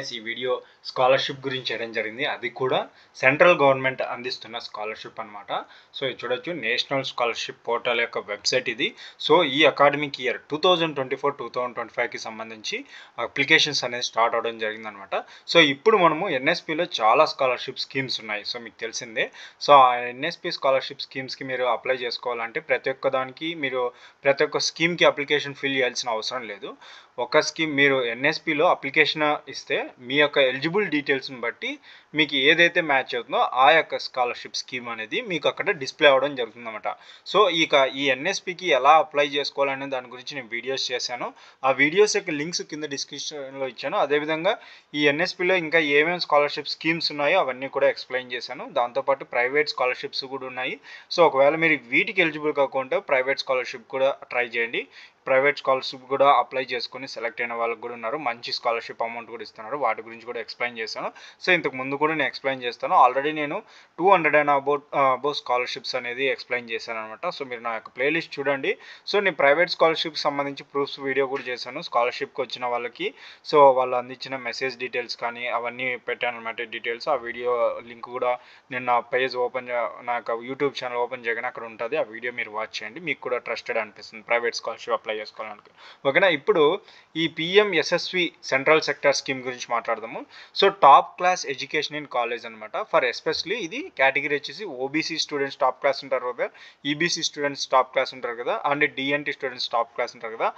Guys ఈ video scholarship గురించి చేయడం జరిగింది. అది కూడా సెంట్రల్ గవర్నమెంట్ అందిస్తున్న స్కాలర్షిప్ అనమాట. సో ఇది చూడొచ్చు, నేషనల్ స్కాలర్షిప్ పోర్టల్ యొక్క వెబ్సైట్ ఇది. సో ఈ అకాడమిక్ ఇయర్ 2024-2025కి సంబంధించి అప్లికేషన్స్ అనేది స్టార్ట్ అవడం జరిగిందనమాట. సో ఇప్పుడు మనము ఎన్ఎస్పిలో చాలా స్కాలర్షిప్ స్కీమ్స్ ఉన్నాయి. సో మీకు తెలిసిందే. సో ఆ ఎన్ఎస్పి స్కాలర్షిప్ స్కీమ్స్కి మీరు అప్లై చేసుకోవాలంటే ప్రతి ఒక్క స్కీమ్కి అప్లికేషన్ ఫిల్ చేయాల్సిన అవసరం లేదు. ఒక స్కీమ్ మీరు ఎన్ఎస్పిలో అప్లికేషన్ ఇస్తే మీ యొక్క ఎలిజిబుల్ డీటెయిల్స్ని బట్టి మీకు ఏదైతే మ్యాచ్ అవుతుందో ఆ యొక్క స్కాలర్షిప్ స్కీమ్ అనేది మీకు అక్కడ డిస్ప్లే అవ్వడం జరుగుతుందన్నమాట. సో ఈ ఎన్ఎస్పికి ఎలా అప్లై చేసుకోవాలనే దాని గురించి నేను వీడియోస్ చేశాను. ఆ వీడియోస్ యొక్క లింక్స్ కింద డిస్క్రిప్షన్లో ఇచ్చాను. అదేవిధంగా ఈ ఎన్ఎస్పిలో ఇంకా ఏమేమి స్కాలర్షిప్ స్కీమ్స్ ఉన్నాయో అవన్నీ కూడా ఎక్స్ప్లెయిన్ చేశాను. దాంతోపాటు ప్రైవేట్ స్కాలర్షిప్స్ కూడా ఉన్నాయి. సో ఒకవేళ మీరు వీటికి ఎలిజిబుల్ కాకుండా ప్రైవేట్ స్కాలర్షిప్ కూడా ట్రై చేయండి. ప్రైవేట్ స్కాలర్షిప్ కూడా అప్లై చేసుకుని సెలెక్ట్ అయిన వాళ్ళకి కూడా ఉన్నారు. మంచి స్కాలర్షిప్ అమౌంట్ కూడా ఇస్తున్నారు. వాటి గురించి కూడా ఎక్స్ప్లెయిన్ చేశాను. సో ఇంతకు ముందు కూడా నేను ఎక్స్ప్లెయిన్ చేస్తాను. ఆల్రెడీ నేను 200 అండ్ అబౌట్ స్కాలర్షిప్స్ అనేది ఎక్స్ప్లెయిన్ చేశాను అనమాట. సో మీరు నా యొక్క ప్లేలిస్ట్ చూడండి. సో నేను ప్రైవేట్ స్కాలర్షిప్ సంబంధించి ప్రూఫ్స్ వీడియో కూడా చేశాను. స్కాలర్షిప్కి వచ్చిన వాళ్ళకి సో వాళ్ళు అందించిన మెసేజ్ డీటెయిల్స్ కానీ అవన్నీ పెట్టాను అనమాట. డీటెయిల్స్ ఆ వీడియో లింక్ కూడా నేను నా పేజ్ నా యొక్క యూట్యూబ్ ఛానల్ ఓపెన్ చేయగానే అక్కడ ఉంటుంది. ఆ వీడియో మీరు వాచ్ చేయండి. మీకు కూడా ట్రస్టెడ్ అనిపిస్తుంది ప్రైవేట్ స్కాలర్షిప్ అప్లై చేసుకోవాలనుకో. ఓకేనా. ఇప్పుడు ఈ పిఎంఎస్ఎస్వి సెంట్రల్ సెక్టర్ స్కీమ్ గురించి మాట్లాడదాము. So top class education in college అనమాట. ఫర్ ఎస్పెషలీ ఇది కేటగిరీ వచ్చేసి ఓబీసీ స్టూడెంట్స్ టాప్ క్లాస్ ఉంటారు కదా, ఈబీసీ స్టూడెంట్స్ టాప్ క్లాస్ ఉంటారు కదా, and DNT students top class ఉంటారు కదా.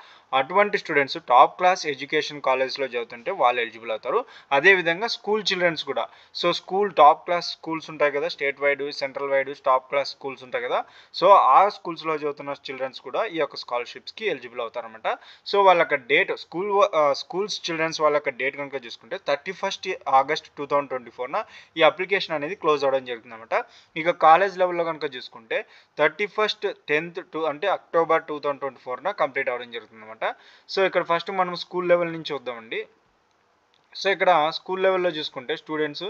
అటువంటి స్టూడెంట్స్ టాప్ క్లాస్ ఎడ్యుకేషన్ కాలేజ్లో చదువుతుంటే వాళ్ళు ఎలిజిబుల్ అవుతారు. అదేవిధంగా స్కూల్ చిల్డ్రన్స్ కూడా. సో టాప్ క్లాస్ స్కూల్స్ ఉంటాయి కదా, state wide central wide top class schools ఉంటాయి కదా. సో ఆ స్కూల్స్లో చదువుతున్న చిల్డ్రన్స్ కూడా ఈ యొక్క స్కాలర్షిప్స్కి ఎలిజిబుల్ అవుతారనమాట. సో వాళ్ళ డేట్ స్కూల్స్ చిల్డ్రన్స్ వాళ్ళ డేట్ కనుక చూసుకుంటే 31 ఆగస్ట్ 2024న ఈ అప్లికేషన్ అనేది క్లోజ్ అవ్వడం జరుగుతుందన్నమాట. ఇక కాలేజ్ లెవెల్లో కనుక చూసుకుంటే 31/10 అంటే అక్టోబర్ 2024న కంప్లీట్ అవ్వడం జరుగుతుందన్నమాట. సో ఇక్కడ ఫస్ట్ మనం స్కూల్ లెవెల్ నుంచి చూద్దామండి. సో ఇక్కడ స్కూల్ లెవెల్లో చూసుకుంటే students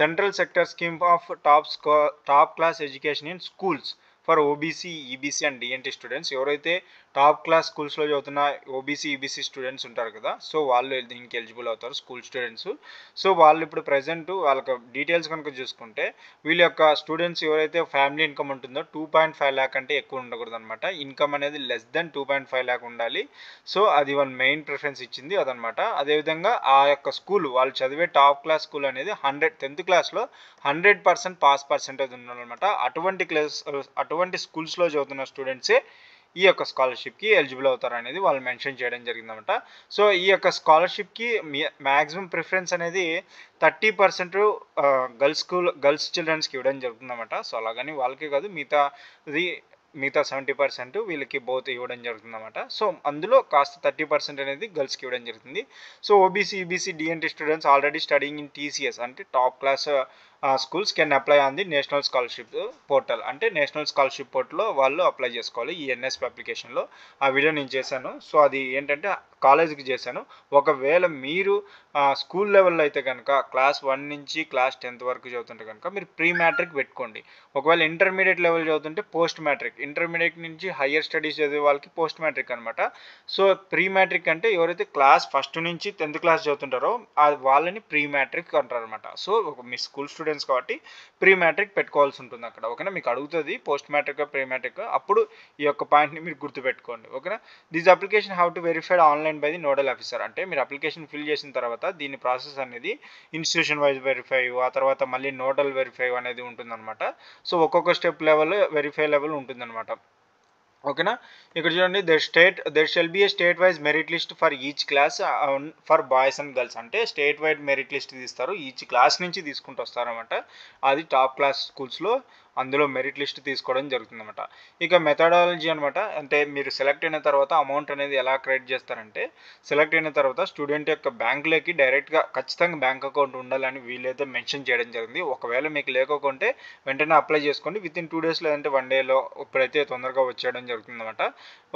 central sector scheme of top class education in schools for OBC, EBC and DNT students. ఎవరైతే టాప్ క్లాస్ స్కూల్స్లో చదువుతున్న ఓబీసీ, ఈబీసీ స్టూడెంట్స్ ఉంటారు కదా, సో వాళ్ళు దీనికి ఎలిజిబుల్ అవుతారు స్కూల్ స్టూడెంట్స్. సో వాళ్ళు ఇప్పుడు ప్రజెంట్ వాళ్ళకి డీటెయిల్స్ కనుక చూసుకుంటే వీళ్ళ యొక్క స్టూడెంట్స్ ఎవరైతే ఫ్యామిలీ ఇన్కమ్ ఉంటుందో 2.5 ల్యాక్ అంటే ఎక్కువ ఉండకూడదు అనమాట. ఇన్కమ్ అనేది లెస్ దెన్ 2.5 ల్యాక్ ఉండాలి. సో అది వాళ్ళ మెయిన్ ప్రిఫరెన్స్ ఇచ్చింది అదనమాట. అదేవిధంగా ఆ యొక్క స్కూల్ వాళ్ళు చదివే టాప్ క్లాస్ స్కూల్ అనేది 10th క్లాస్లో 100% పాస్ పర్సెంటేజ్ ఉండాలన్నమాట. అటువంటి స్కూల్స్లో చదువుతున్న స్టూడెంట్సే ఈ యొక్క స్కాలర్షిప్కి ఎలిజిబుల్ అవుతారు అనేది వాళ్ళు మెన్షన్ చేయడం జరిగిందన్నమాట. సో ఈ యొక్క స్కాలర్షిప్కి మ్యాక్సిమం ప్రిఫరెన్స్ అనేది 30% గర్ల్స్ చిల్డ్రన్స్కి ఇవ్వడం జరుగుతుందన్నమాట. సో అలాగని వాళ్ళకే కాదు, మిగతా 70% వీళ్ళకి బోత్ ఇవ్వడం జరుగుతుందన్నమాట. సో అందులో కాస్త 30% అనేది గర్ల్స్కి ఇవ్వడం జరుగుతుంది. So OBC, EBC, DNT students already studying in TCS అంటే top class schools can apply on the national scholarship portal. అంటే నేషనల్ స్కాలర్షిప్ పోర్టల్లో వాళ్ళు అప్లై చేసుకోవాలి ఈ ఎన్ఎస్పి అప్లికేషన్లో. ఆ వీడియో నేను చేశాను. సో అది ఏంటంటే కాలేజీకి చేశాను. ఒకవేళ మీరు స్కూల్ లెవెల్లో అయితే కనుక క్లాస్ 1 నుంచి క్లాస్ 10th వరకు చదువుతుంటే కనుక మీరు ప్రీ మ్యాట్రిక్ పెట్టుకోండి. ఒకవేళ ఇంటర్మీడియట్ లెవెల్ చదువుతుంటే పోస్ట్ మ్యాట్రిక్, ఇంటర్మీడియట్ నుంచి హయ్యర్ స్టడీస్ చదివే వాళ్ళకి పోస్ట్ మ్యాట్రిక్ అనమాట. సో ప్రీ మ్యాట్రిక్ అంటే ఎవరైతే క్లాస్ 1 నుంచి 10th క్లాస్ చదువుతుంటారో వాళ్ళని ప్రీ మ్యాట్రిక్ అంటారు అనమాట. సో మీ స్కూల్ స్టూడెంట్స్ కాబట్టి ప్రీ మ్యాట్రిక్ పెట్టుకోవాల్సి ఉంటుంది అక్కడ. ఓకేనా. మీకు అడుగుతుంది పోస్ట్ మ్యాట్రిక్ ప్రీ మ్యాట్రిక్, అప్పుడు ఈ యొక్క పాయింట్ని మీరు గుర్తుపెట్టుకోండి. ఓకేనా. This application have to verified online by the nodal officer. అంటే మీరు అప్లికేషన్ ఫిల్ చేసిన తర్వాత దీని ప్రాసెస్ అనేది ఇన్స్టిట్యూషన్ వైజ్ వెరిఫై, ఆ తర్వాత మళ్ళీ నోడల్ వెరిఫై అనేది ఉంటుందన్నమాట. సో ఒక్కొక్క స్టెప్ లెవెల్ వెరిఫై లెవెల్ ఉంటుందన్నమాట. ఓకేనా. ఇక్కడ చూడండి, there shall be A state wise merit list for each class for boys and girls. అంటే స్టేట్ వైడ్ మెరిట్ లిస్ట్ తీస్తారు, ఈచ్ క్లాస్ నుంచి తీసుకుంటూ వస్తారనమాట. అది టాప్ క్లాస్ స్కూల్స్లో అందులో మెరిట్ లిస్ట్ తీసుకోవడం జరుగుతుందన్నమాట. ఇక మెథడాలజీ అనమాట. అంటే మీరు సెలెక్ట్ అయిన తర్వాత అమౌంట్ అనేది ఎలా క్రెడిట్ చేస్తారంటే, సెలెక్ట్ అయిన తర్వాత స్టూడెంట్ యొక్క బ్యాంకులోకి డైరెక్ట్గా ఖచ్చితంగా బ్యాంక్ అకౌంట్ ఉండాలని వీళ్ళైతే మెన్షన్ చేయడం జరిగింది. ఒకవేళ మీకు లేకుంటే వెంటనే అప్లై చేసుకోండి. వితిన్ 2 days లేదంటే 1 dayలో ఇప్పుడైతే తొందరగా వచ్చేయడం జరుగుతుందన్నమాట.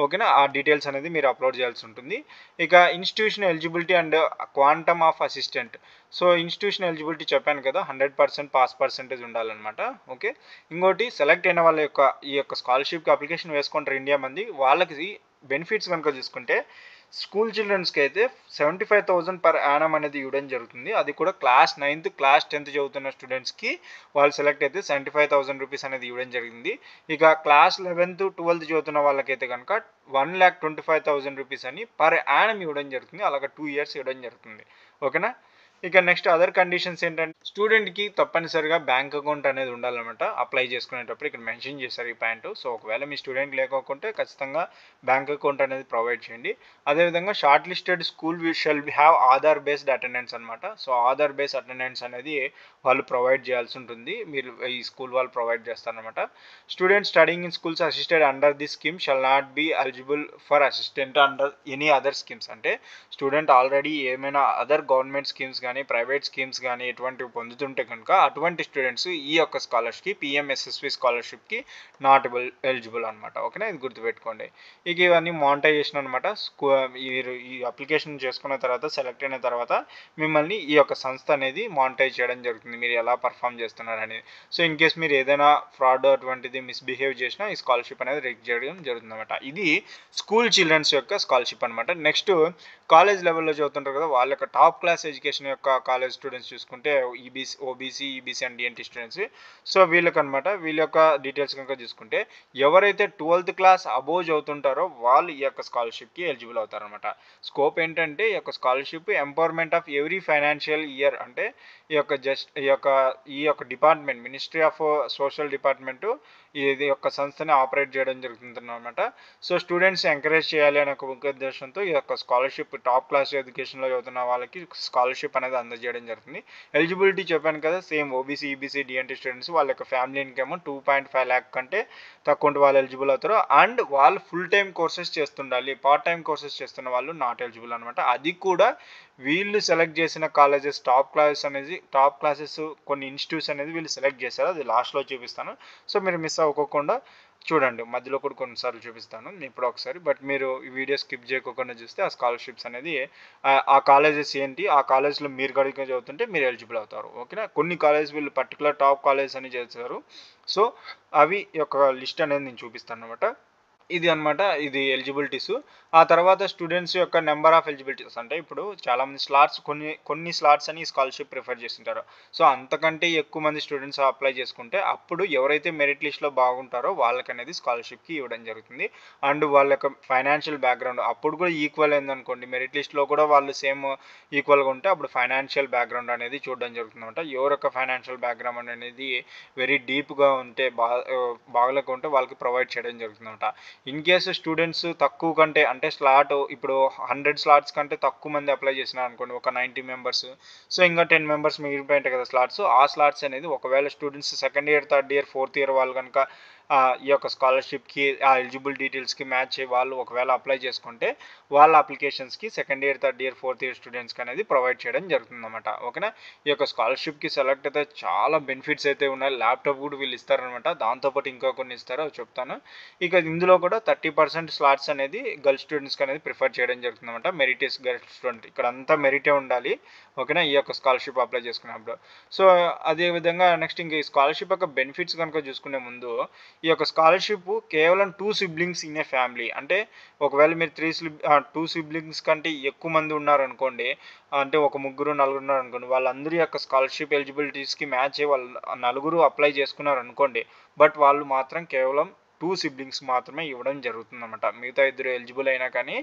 ఓకేనా. ఆ డీటెయిల్స్ అనేది మీరు అప్లోడ్ చేయాల్సి ఉంటుంది. ఇక institution eligibility and quantum of assistant. So institution eligibility చెప్పాను కదా, 100% పాస్ పర్సెంటేజ్ ఉండాలన్నమాట. ఓకే. ఇంకోటి సెలెక్ట్ అయిన వాళ్ళ యొక్క ఈ యొక్క స్కాలర్షిప్కి అప్లికేషన్ వేసుకుంటారు ఇండియా మంది. వాళ్ళకి బెనిఫిట్స్ కనుక చూసుకుంటే స్కూల్ చిల్డ్రన్స్కి అయితే 75,000 పర్ యానం అనేది ఇవ్వడం జరుగుతుంది. అది కూడా క్లాస్ 9th క్లాస్ 10th చదువుతున్న స్టూడెంట్స్కి వాళ్ళు సెలెక్ట్ అయితే 75,000 రూపీస్ అనేది ఇవ్వడం జరిగింది. ఇక క్లాస్ 11th 12th చదువుతున్న వాళ్ళకైతే కనుక 1,25,000 రూపీస్ అని పర్ యానం ఇవ్వడం జరుగుతుంది. అలాగే 2 ఇయర్స్ ఇవ్వడం జరుగుతుంది. ఓకేనా. ఇక నెక్స్ట్ అదర్ కండిషన్స్ ఏంటంటే స్టూడెంట్కి తప్పనిసరిగా బ్యాంక్ అకౌంట్ అనేది ఉండాలన్నమాట. అప్లై చేసుకునేటప్పుడు ఇక్కడ మెన్షన్ చేశారు ఈ పాయింట్. సో ఒకవేళ మీ స్టూడెంట్ లేకపోతే ఖచ్చితంగా బ్యాంక్ అకౌంట్ అనేది ప్రొవైడ్ చేయండి. అదేవిధంగా short listed school shall have Aadhaar based attendance అనమాట. సో ఆధార్ బేస్డ్ అటెండెన్స్ అనేది వాళ్ళు ప్రొవైడ్ చేయాల్సి ఉంటుంది. మీరు ఈ స్కూల్ వాళ్ళు ప్రొవైడ్ చేస్తారనమాట. Students studying in schools assisted under the scheme shall not be eligible for assistant under any other schemes. అంటే స్టూడెంట్ ఆల్రెడీ ఏమైనా అదర్ గవర్నమెంట్ స్కీమ్స్ కానీ ప్రైవేట్ స్కీమ్స్ కానీ ఎటువంటివి పొందుతుంటే కనుక అటువంటి స్టూడెంట్స్ ఈ యొక్క స్కాలర్షిప్కి పిఎంఎస్ఎస్వి స్కాలర్షిప్కి నాట్ ఎలిజిబుల్ అనమాట. ఓకేనా, ఇది గుర్తుపెట్టుకోండి. ఇక ఇవన్నీ మానిటైజేషన్ అనమాట. మీరు ఈ అప్లికేషన్ చేసుకున్న తర్వాత సెలెక్ట్ అయిన తర్వాత మిమ్మల్ని ఈ యొక్క సంస్థ అనేది మానిటైజ్ చేయడం జరుగుతుంది, మీరు ఎలా పర్ఫామ్ చేస్తున్నారు అనేది. సో ఇన్ కేస్ మీరు ఏదైనా ఫ్రాడ్ అటువంటిది మిస్బిహేవ్ చేసినా ఈ స్కాలర్షిప్ అనేది రిజెక్ట్ చేయడం జరుగుతుంది అనమాట. ఇది స్కూల్ చిల్డ్రన్స్ యొక్క స్కాలర్షిప్ అనమాట. నెక్స్ట్ కాలేజ్ లెవెల్లో చదువుతుంటారు కదా, వాళ్ళ యొక్క టాప్ క్లాస్ ఎడ్యుకేషన్ యొక్క కాలేజ్ స్టూడెంట్స్ చూసుకుంటే OBC EBC and DNT students. So వీళ్ళకి అనమాట, వీళ్ళ యొక్క డీటెయిల్స్ కనుక చూసుకుంటే ఎవరైతే 12th క్లాస్ అబోవ్ చదువుతుంటారో వాళ్ళు ఈ యొక్క స్కాలర్షిప్కి ఎలిజిబుల్ అవుతారనమాట. స్కోప్ ఏంటంటే ఈ యొక్క scholarship empowerment of every financial year. అంటే ఈ యొక్క department ministry of social department ఇది యొక్క సంస్థని ఆపరేట్ చేయడం జరుగుతుంది అనమాట. సో స్టూడెంట్స్ ఎంకరేజ్ చేయాలి అనే ఒక ముఖ్య ఉద్దేశంతో ఈ యొక్క స్కాలర్షిప్ టాప్ క్లాస్ ఎడ్యుకేషన్లో చదువుతున్న వాళ్ళకి స్కాలర్షిప్ అనేది అందజేయడం జరుగుతుంది. ఎలిజిబిలిటీ చెప్పాను కదా, same OBC EBC DNT students వాళ్ళ యొక్క ఫ్యామిలీ ఇన్కమ్ 2.5 lakh కంటే తక్కువ ఉంటే వాళ్ళు ఎలిజిబుల్ అవుతారు. అండ్ వాళ్ళు ఫుల్ టైం కోర్సెస్ చేస్తుండాలి. పార్ట్ టైం కోర్సెస్ చేస్తున్న వాళ్ళు నాట్ ఎలిజిబుల్ అనమాట. అది కూడా వీళ్ళు సెలెక్ట్ చేసిన కాలేజెస్ టాప్ క్లాసెస్ కొన్ని ఇన్స్టిట్యూట్స్ అనేది వీళ్ళు సెలెక్ట్ చేశారు. అది లాస్ట్లో చూపిస్తాను. సో మీరు మిస్ అవ్వకుండా చూడండి, మధ్యలో కూడా కొన్నిసార్లు చూపిస్తాను ఇప్పుడు ఒకసారి. బట్ మీరు ఈ వీడియో స్కిప్ చేయకుండా చూస్తే ఆ స్కాలర్షిప్స్ అనేది ఆ కాలేజెస్ ఏంటి, ఆ కాలేజ్లో మీరు కనుక చదువుతుంటే మీరు ఎలిజిబుల్ అవుతారు. ఓకేనా. కొన్ని కాలేజ్ వీళ్ళు పర్టికులర్ టాప్ కాలేజ్ అని చేస్తారు. సో అవి యొక్క లిస్ట్ అనేది నేను చూపిస్తాను అనమాట. ఇది అనమాట, ఇది ఎలిజిబిలిటీస్. ఆ తర్వాత స్టూడెంట్స్ యొక్క నెంబర్ ఆఫ్ ఎలిజిబిలిటీస్. అంటే ఇప్పుడు చాలామంది స్లాట్స్ కొన్ని స్లాట్స్ అని స్కాలర్షిప్ ప్రిఫర్ చేస్తుంటారు. సో అంతకంటే ఎక్కువ మంది స్టూడెంట్స్ అప్లై చేసుకుంటే అప్పుడు ఎవరైతే మెరిట్ లిస్ట్లో బాగుంటారో వాళ్ళకి అనేది స్కాలర్షిప్కి ఇవ్వడం జరుగుతుంది. అండ్ వాళ్ళ యొక్క ఫైనాన్షియల్ బ్యాక్గ్రౌండ్ అప్పుడు కూడా ఈక్వల్ అయిందనుకోండి, మెరిట్ లిస్ట్లో కూడా వాళ్ళు సేమ్ ఈక్వల్గా ఉంటే అప్పుడు ఫైనాన్షియల్ బ్యాక్గ్రౌండ్ అనేది చూడడం జరుగుతుంది అనమాట. ఎవరి యొక్క ఫైనాన్షియల్ బ్యాక్గ్రౌండ్ అనేది వెరీ డీప్గా ఉంటే బాగలేకుంటే వాళ్ళకి ప్రొవైడ్ చేయడం జరుగుతుంది అనమాట. ఇన్ కేసు స్టూడెంట్స్ తక్కువ కంటే అంటే స్లాట్ ఇప్పుడు 100 స్లాట్స్ కంటే తక్కువ మంది అప్లై చేసినారు అనుకోండి, ఒక 90 మెంబర్స్. సో ఇంకా 10 మెంబర్స్ మిగిలిపోయింటాయి కదా స్లాట్స్. ఆ స్లాట్స్ అనేది ఒకవేళ students second year third year fourth year వాళ్ళు కనుక ఈ యొక్క స్కాలర్షిప్కి ఆ ఎలిజిబుల్ డీటెయిల్స్కి మ్యాచ్ అయ్యి వాళ్ళు ఒకవేళ అప్లై చేసుకుంటే వాళ్ళ అప్లికేషన్స్కి second year third year fourth year స్టూడెంట్స్కి అనేది ప్రొవైడ్ చేయడం జరుగుతుంది అనమాట. ఓకేనా. ఈ యొక్క స్కాలర్షిప్కి సెలెక్ట్ అయితే చాలా బెనిఫిట్స్ అయితే ఉన్నాయి. ల్యాప్టాప్ కూడా వీళ్ళు ఇస్తారనమాట. దాంతోపాటు ఇంకా కొన్ని ఇస్తారో చెప్తాను. ఇక ఇందులో కూడా 30% స్లాట్స్ అనేది గర్ల్స్ స్టూడెంట్స్కి అనేది ప్రిఫర్ చేయడం జరుగుతుంది అనమాట. మెరిటెస్ గర్ల్స్ స్టూడెంట్ ఇక్కడ అంతా మెరిటే ఉండాలి. ఓకేనా, ఈ యొక్క స్కాలర్షిప్ అప్లై చేసుకున్నప్పుడు. సో అదేవిధంగా నెక్స్ట్ ఇంకా ఈ స్కాలర్షిప్ యొక్క బెనిఫిట్స్ కనుక చూసుకునే ముందు ఈ యొక్క స్కాలర్షిప్ కేవలం 2 సిబ్లింగ్స్ ఇన్ ఏ ఫ్యామిలీ. అంటే ఒకవేళ మీరు 2 సిబ్లింగ్స్ కంటే ఎక్కువ మంది ఉన్నారనుకోండి, అంటే ఒక ముగ్గురు నలుగురు ఉన్నారనుకోండి, వాళ్ళందరి యొక్క స్కాలర్షిప్ ఎలిజిబిలిటీస్కి మ్యాచ్ అయ్యి వాళ్ళు నలుగురు అప్లై చేసుకున్నారనుకోండి, బట్ వాళ్ళు మాత్రం కేవలం 2 సిబ్లింగ్స్ మాత్రమే ఇవ్వడం జరుగుతుంది అనమాట. మిగతా ఇద్దరు ఎలిజిబుల్ అయినా కానీ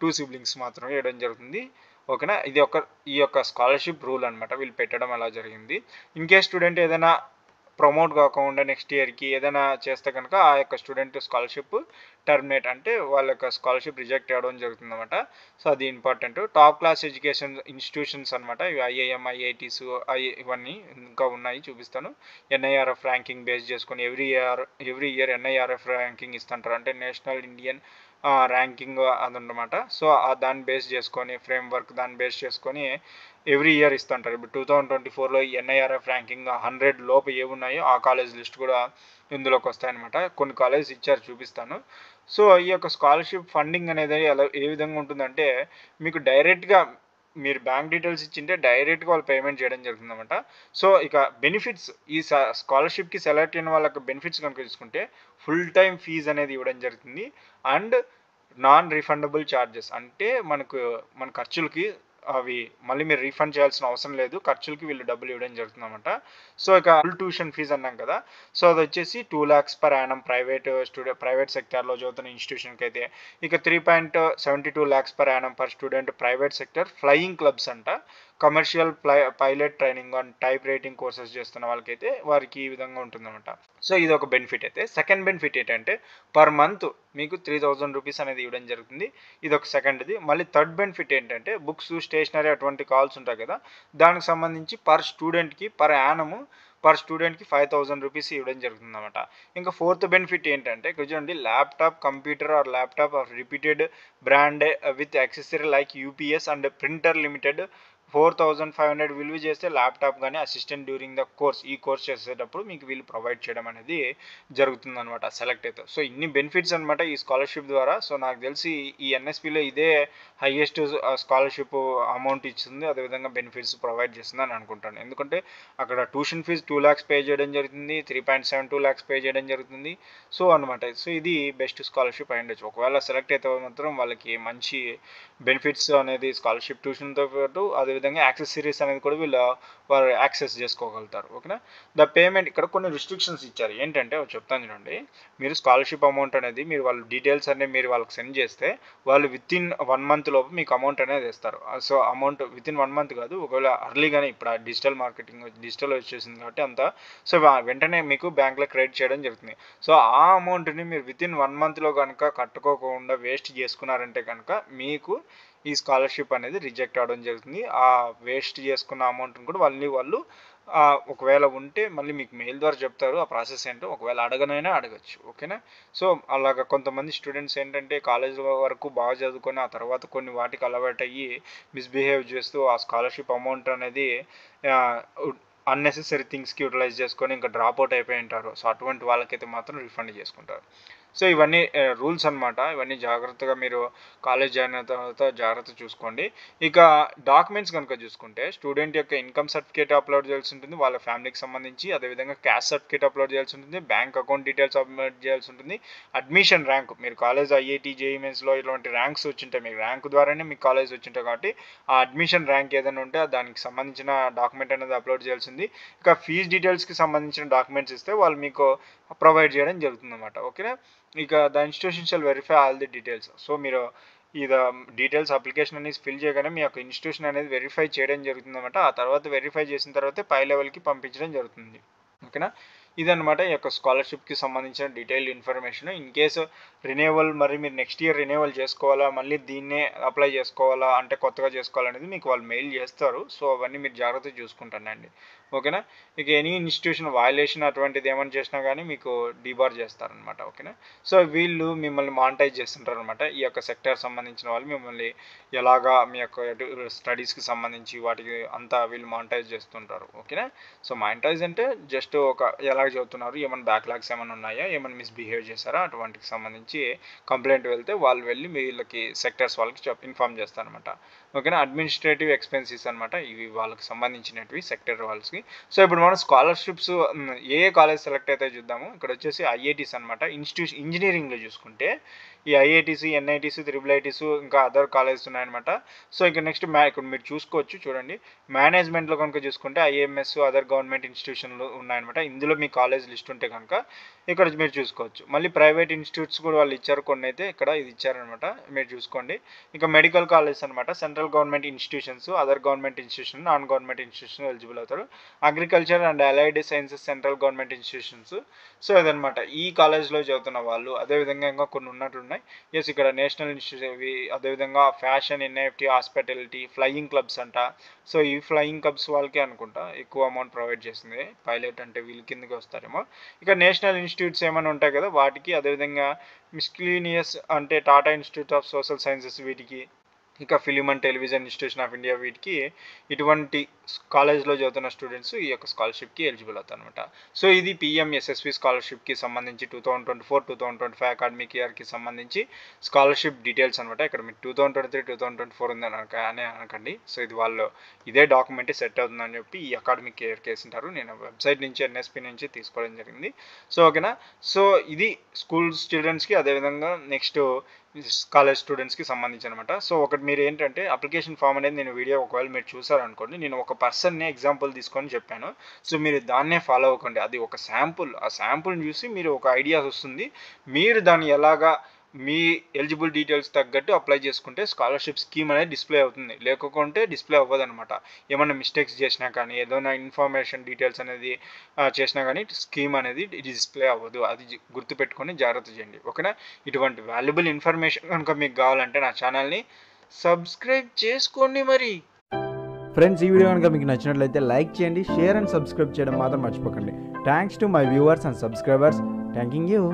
2 సిబ్లింగ్స్ మాత్రమే ఇవ్వడం జరుగుతుంది. ఓకేనా. ఈ యొక్క స్కాలర్షిప్ రూల్ అనమాట, వీళ్ళు పెట్టడం అలా జరిగింది. ఇన్ కేస్ స్టూడెంట్ ఏదైనా ప్రమోట్ కాకుండా నెక్స్ట్ ఇయర్కి ఏదైనా చేస్తే కనుక ఆ యొక్క స్టూడెంట్ స్కాలర్షిప్ టర్మినేట్ అంటే వాళ్ళ యొక్క స్కాలర్షిప్ రిజెక్ట్ అవ్వడం జరుగుతుంది అనమాట. సో అది important. Top class education institutions అనమాట, ఇవి ఐఐఎం ఐఐటీస్ ఇవన్నీ ఇంకా ఉన్నాయి, చూపిస్తాను. ఎన్ఐఆర్ఎఫ్ ర్యాంకింగ్ బేస్ చేసుకొని ఎవ్రీ ఇయర్ ఎన్ఐఆర్ఎఫ్ ర్యాంకింగ్ ఇస్తుంటారు. అంటే నేషనల్ ఇండియన్ ర్యాంకింగ్ అదనమాట. సో దాన్ని బేస్ చేసుకొని ఫ్రేమ్వర్క్ దాన్ని బేస్ చేసుకొని ఎవ్రీ ఇయర్ ఇస్తుంటారు. ఇప్పుడు 2024లో ఎన్ఐఆర్ఎఫ్ ర్యాంకింగ్ 100 లోపు ఏమున్నాయో ఆ కాలేజ్ లిస్ట్ కూడా ఇందులోకి వస్తాయన్నమాట. కొన్ని కాలేజెస్ ఇచ్చారు, చూపిస్తాను. సో ఈ యొక్క స్కాలర్షిప్ ఫండింగ్ అనేది ఏ విధంగా ఉంటుందంటే మీకు డైరెక్ట్గా మీరు బ్యాంక్ డీటెయిల్స్ ఇచ్చింటే డైరెక్ట్గా వాళ్ళు పేమెంట్ చేయడం జరుగుతుంది అనమాట. సో ఇక బెనిఫిట్స్ ఈ స్కాలర్షిప్కి సెలెక్ట్ అయిన వాళ్ళకి బెనిఫిట్స్ కనుక చూసుకుంటే ఫుల్ టైం ఫీజు అనేది ఇవ్వడం జరుగుతుంది. And non refundable charges. అంటే మన ఖర్చులకి అవి మళ్ళీ మీరు రీఫండ్ చేయాల్సిన అవసరం లేదు. ఖర్చులకి వీళ్ళు డబ్బులు ఇవ్వడం జరుగుతుందన్నమాట. సో ఇక ఫుల్ ట్యూషన్ ఫీజ్ అన్నాం కదా! సో అదొచ్చేసి 2,00,000 పర్ యానమ్ ప్రైవేట్ సెక్టార్‌లో చదువుతున్న ఇన్‌స్టిట్యూషన్‌కి అయితే. ఇక 3.72 lakhs per annum per student private sector flying clubs అంట. Commercial pilot training and type writing courses చేస్తున్న వాళ్ళకైతే వారికి ఈ విధంగా ఉంటుందన్నమాట. సో ఇది ఒక బెనిఫిట్ అయితే. సెకండ్ బెనిఫిట్ ఏంటంటే పర్ మంత్ మీకు 3,000 రూపీస్ అనేది ఇవ్వడం జరుగుతుంది. ఇదొక సెకండ్‌ది. మళ్ళీ థర్డ్ బెనిఫిట్ ఏంటంటే బుక్స్, స్టేషనరీ అటువంటి కావాల్సి ఉంటాయి కదా! దానికి సంబంధించి పర్ స్టూడెంట్‌కి పర్ స్టూడెంట్‌కి 5,000 రూపీస్ ఇవ్వడం జరుగుతుందన్నమాట. ఇంకా ఫోర్త్ బెనిఫిట్ ఏంటంటే ఇక్కడ చూడండి, laptop, computer are laptop of repeated brand with accessory like UPS and printer limited 4,500 విలువ చేస్తే ల్యాప్టాప్ కానీ అసిస్టెంట్ డ్యూరింగ్ ద కోర్స్ ఈ కోర్స్ చేసేటప్పుడు మీకు వీళ్ళు ప్రొవైడ్ చేయడం అనేది జరుగుతుందన్నమాట సెలెక్ట్ అయితే. సో ఇన్ని బెనిఫిట్స్ అనమాట ఈ స్కాలర్షిప్ ద్వారా. సో నాకు తెలిసి ఈ ఎన్ఎస్పిలో ఇదే హైయెస్ట్ స్కాలర్షిప్ అమౌంట్ ఇస్తుంది, అదేవిధంగా బెనిఫిట్స్ ప్రొవైడ్ చేస్తుంది అని అనుకుంటాను. ఎందుకంటే అక్కడ ట్యూషన్ ఫీజు 2 lakhs పే చేయడం జరుగుతుంది, 3.72 lakhs పే చేయడం జరుగుతుంది. సో అనమాట. సో ఇది బెస్ట్ స్కాలర్షిప్ అయి ఉండొచ్చు. ఒకవేళ సెలెక్ట్ అయితే మాత్రం వాళ్ళకి మంచి బెనిఫిట్స్ అనేది స్కాలర్షిప్ ట్యూషన్తో పాటు అదేవిధంగా యాక్సెసరీస్ అనేది కూడా వారు యాక్సెస్ చేసుకోగలుగుతారు. ఓకేనా. ద పేమెంట్ ఇక్కడ కొన్ని రిస్ట్రిక్షన్స్ ఇచ్చారు. ఏంటంటే చెప్తాను చూడండి, మీరు స్కాలర్షిప్ అమౌంట్ అనేది మీరు వాళ్ళ డీటెయిల్స్ అనేవి మీరు వాళ్ళకి సెండ్ చేస్తే వాళ్ళు విత్ ఇన్ 1 month లోపు మీకు అమౌంట్ అనేది ఇస్తారు. So amount with in 1 month కాదు, ఒకవేళ అర్లీగానే ఇప్పుడు డిజిటల్ మార్కెటింగ్ డిజిటల్ వచ్చేసింది కాబట్టి అంతా సో వెంటనే మీకు బ్యాంక్లో క్రెడిట్ చేయడం జరుగుతుంది. సో ఆ అమౌంట్ని మీరు విత్ ఇన్ 1 monthలో కనుక కట్టుకోకుండా వేస్ట్ చేసుకున్నారంటే కనుక మీకు ఈ స్కాలర్షిప్ అనేది రిజెక్ట్ అవ్వడం జరుగుతుంది. ఆ వేస్ట్ చేసుకున్న అమౌంట్ని కూడా వాళ్ళు ఒకవేళ ఉంటే మళ్ళీ మీకు మెయిల్ ద్వారా చెప్తారు ఆ ప్రాసెస్ ఏంటో. ఒకవేళ అడగనైనా అడగచ్చు. ఓకేనా. సో అలాగా కొంతమంది స్టూడెంట్స్ ఏంటంటే కాలేజ్ వరకు బాగా చదువుకొని ఆ తర్వాత కొన్ని వాటికి అలవాటు అయ్యి మిస్బిహేవ్ చేస్తూ ఆ స్కాలర్షిప్ అమౌంట్ అనేది అన్నెసెసరీ థింగ్స్కి యూటిలైజ్ చేసుకొని ఇంకా డ్రాప్ అవుట్ అయిపోయి ఉంటారు. సో అటువంటి వాళ్ళకైతే మాత్రం రిఫండ్ చేసుకుంటారు. సో ఇవన్నీ రూల్స్ అనమాట. ఇవన్నీ జాగ్రత్తగా మీరు కాలేజ్ జాయిన్ అయిన తర్వాత జాగ్రత్త చూసుకోండి. ఇక డాక్యుమెంట్స్ కనుక చూసుకుంటే స్టూడెంట్ యొక్క ఇన్కమ్ సర్టిఫికేట్ అప్లోడ్ చేయాల్సి ఉంటుంది వాళ్ళ ఫ్యామిలీకి సంబంధించి, అదేవిధంగా క్యాస్ట్ సర్టిఫికేట్ అప్లోడ్ చేయాల్సి ఉంటుంది, బ్యాంక్ అకౌంట్ డీటెయిల్స్ సబ్మిట్ చేయాల్సి ఉంటుంది, అడ్మిషన్ ర్యాంక్ మీరు కాలేజ్ ఐఐటి జేఈఈ మెయిన్స్లో ఇలాంటి ర్యాంక్స్ వచ్చింటాయి, మీకు ర్యాంక్ ద్వారానే మీకు కాలేజ్ వచ్చింటాయి కాబట్టి ఆ అడ్మిషన్ ర్యాంక్ ఏదైనా ఉంటే దానికి సంబంధించిన డాక్యుమెంట్ అనేది అప్లోడ్ చేయాల్సింది. ఇక ఫీజు డీటెయిల్స్కి సంబంధించిన డాక్యుమెంట్స్ ఇస్తే వాళ్ళు మీకు ప్రొవైడ్ చేయడం జరుగుతుంది అన్నమాట. ఓకేనా. ఇక the institution shall verify all the details. So మీరు ఇది డీటెయిల్స్ అప్లికేషన్ అనేది ఫిల్ చేయగానే మీ యొక్క ఇన్స్టిట్యూషన్ అనేది వెరిఫై చేయడం జరుగుతుందన్నమాట. ఆ తర్వాత వెరిఫై చేసిన తర్వాత పై లెవెల్కి పంపించడం జరుగుతుంది. ఓకేనా. ఇదన్నమాట ఈ యొక్క స్కాలర్షిప్కి సంబంధించిన డీటెయిల్డ్ ఇన్ఫర్మేషన్. ఇన్ కేసు రినేవల్ మరి మీరు నెక్స్ట్ ఇయర్ రినేవల్ చేసుకోవాలా, మళ్ళీ దీన్నే అప్లై చేసుకోవాలా అంటే కొత్తగా చేసుకోవాలనేది మీకు వాళ్ళు మెయిల్ చేస్తారు. సో అవన్నీ మీరు జాగ్రత్తగా చూసుకుంటానండి. ఓకేనా. ఇక ఎనీ ఇన్స్టిట్యూషన్ వయలేషన్ అటువంటిది ఏమైనా చేసినా కానీ మీకు డీబార్ చేస్తారనమాట. ఓకేనా. సో వీళ్ళు మిమ్మల్ని మానిటైజ్ చేస్తుంటారు అనమాట. ఈ యొక్క సెక్టర్ సంబంధించిన వాళ్ళు మిమ్మల్ని ఎలాగా మీ యొక్క స్టడీస్కి సంబంధించి వాటికి అంతా వీళ్ళు మానిటైజ్ చేస్తుంటారు. ఓకేనా. సో మానిటైజ్ అంటే జస్ట్ ఎలాగ చదువుతున్నారు, ఏమైనా బ్యాక్లాగ్స్ ఏమైనా ఉన్నాయా, ఏమైనా మిస్బిహేవ్ చేశారా అటువంటికి సంబంధించి కంప్లైంట్ వెళ్తే వాళ్ళు వెళ్ళి వీళ్ళకి సెక్టర్స్ వాళ్ళకి ఇన్ఫార్మ్ చేస్తారనమాట. ఓకేనా. అడ్మినిస్ట్రేటివ్ ఎక్స్పెన్సెస్ అనమాట ఇవి వాళ్ళకి సంబంధించినవి సెక్టర్ వాళ్ళకి. సో ఇప్పుడు మనం స్కాలర్షిప్స్ ఏ కాలేజ్ సెలెక్ట్ అయితే చూద్దాము. ఇక్కడ వచ్చేసి ఐఐటీస్ అనమాట. ఇంజనీరింగ్లో చూసుకుంటే ఈ ఐఐటీస్, ఎన్ఐటీస్, త్రిబుల్ ఐటీస్ ఇంకా అదర్ కాలేజెస్ ఉన్నాయన్నమాట. సో ఇక నెక్స్ట్ ఇక్కడ మీరు చూసుకోవచ్చు చూడండి, మేనేజ్మెంట్లో కనుక చూసుకుంటే ఐఏఎంఎస్ అదర్ గవర్నమెంట్ ఇన్స్టిట్యూషన్లు ఉన్నాయన్నమాట. ఇందులో మీ కాలేజ్ లిస్ట్ ఉంటే కనుక ఇక్కడ మీరు చూసుకోవచ్చు. మళ్ళీ ప్రైవేట్ ఇన్స్టిట్యూట్స్ కూడా వాళ్ళు ఇచ్చారు, కొన్ని అయితే ఇక్కడ ఇది ఇచ్చారనమాట, మీరు చూసుకోండి. ఇక మెడికల్ కాలేజ్ అనమాట, central government institutions, other government institution, non government institution eligible అవుతారు. Agriculture and allied sciences central government institutions. So ఇదనమాట ఈ కాలేజ్లో చదువుతున్న వాళ్ళు. అదేవిధంగా ఇంకా కొన్ని ఉన్నట్టున్నాయి. ఎస్ ఇక్కడ నేషనల్ ఇన్స్టిట్యూట్ ఇవి, అదేవిధంగా fashion, NIFT, hospitality, flying clubs అంట. సో ఈ ఫ్లయింగ్ క్లబ్స్ వాళ్ళకి అనుకుంటా ఎక్కువ అమౌంట్ ప్రొవైడ్ చేస్తుంది. పైలట్ అంటే వీళ్ళ కిందకి వస్తారేమో. ఇక నేషనల్ ఇన్స్టిట్యూట్స్ ఏమైనా ఉంటాయి కదా వాటికి, అదేవిధంగా మిస్క్లీనియస్ అంటే Tata institute of social sciences వీటికి, ఇక film and television institution of India వీటికి ఇటువంటి కాలేజ్లో చదువుతున్న స్టూడెంట్స్ ఈ యొక్క స్కాలర్షిప్కి ఎలిజిబుల్ అవుతారు అనమాట. సో ఇది పిఎంఎస్ఎస్వి స్కాలర్షిప్కి సంబంధించి 2024-2025 అకాడమిక్ ఇయర్కి సంబంధించి స్కాలర్షిప్ డీటెయిల్స్ అనమాట. ఇక్కడ మీరు 2023-2024 ఉందని అనకండి. సో ఇది వాళ్ళు ఇదే డాక్యుమెంట్ సెట్ అవుతుందని చెప్పి ఈ అకాడమిక్ ఇయర్కి వేసింటారు. నేను వెబ్సైట్ నుంచి ఎన్ఎస్పి నుంచి తీసుకోవడం జరిగింది. సో ఓకేనా. సో ఇది స్కూల్ స్టూడెంట్స్కి. అదేవిధంగా నెక్స్ట్ కాలేజ్ స్టూడెంట్స్కి సంబంధించి అనమాట. సో ఒకటి మీరు ఏంటంటే అప్లికేషన్ ఫామ్ అనేది నేను వీడియో ఒకవేళ మీరు చూసారనుకోండి, నేను ఒక పర్సన్‌ని ఎగ్జాంపుల్ తీసుకొని చెప్పాను. సో మీరు దాన్నే ఫాలో అవ్వకండి. అది ఒక శాంపుల్. ఆ శాంపుల్‌ని చూసి మీరు ఒక ఐడియా వస్తుంది. మీరు దాన్ని ఎలాగా మీ ఎలిజిబుల్ డీటెయిల్స్ తగ్గట్టు అప్లై చేసుకుంటే స్కాలర్‌షిప్ స్కీమ్ అనేది డిస్‌ప్లే అవుతుంది. లేకుంటే డిస్‌ప్లే అవ్వదనమాట. ఏమన్నా మిస్టేక్స్ చేసినా కానీ, ఏదైనా ఇన్ఫర్మేషన్ డీటెయిల్స్ అనేది చేసినా కానీ స్కీమ్ అనేది డిస్‌ప్లే అవ్వదు. అది గుర్తుపెట్టుకొని జాగ్రత్త చేయండి. ఓకేనా? ఇటువంటి వాల్యుబుల్ ఇన్ఫర్మేషన్ కనుక మీకు కావాలంటే నా ఛానల్‌ని సబ్స్క్రైబ్ చేసుకోండి మరి. ఫ్రెండ్స్, ఈ వీడియో కనుక మీకు నచ్చినట్లయితే లైక్ చేయండి, షేర్ అండ్ సబ్స్క్రైబ్ చేయడం మాత్రం మర్చిపోకండి. Thanks to my viewers and subscribers. Thanking you.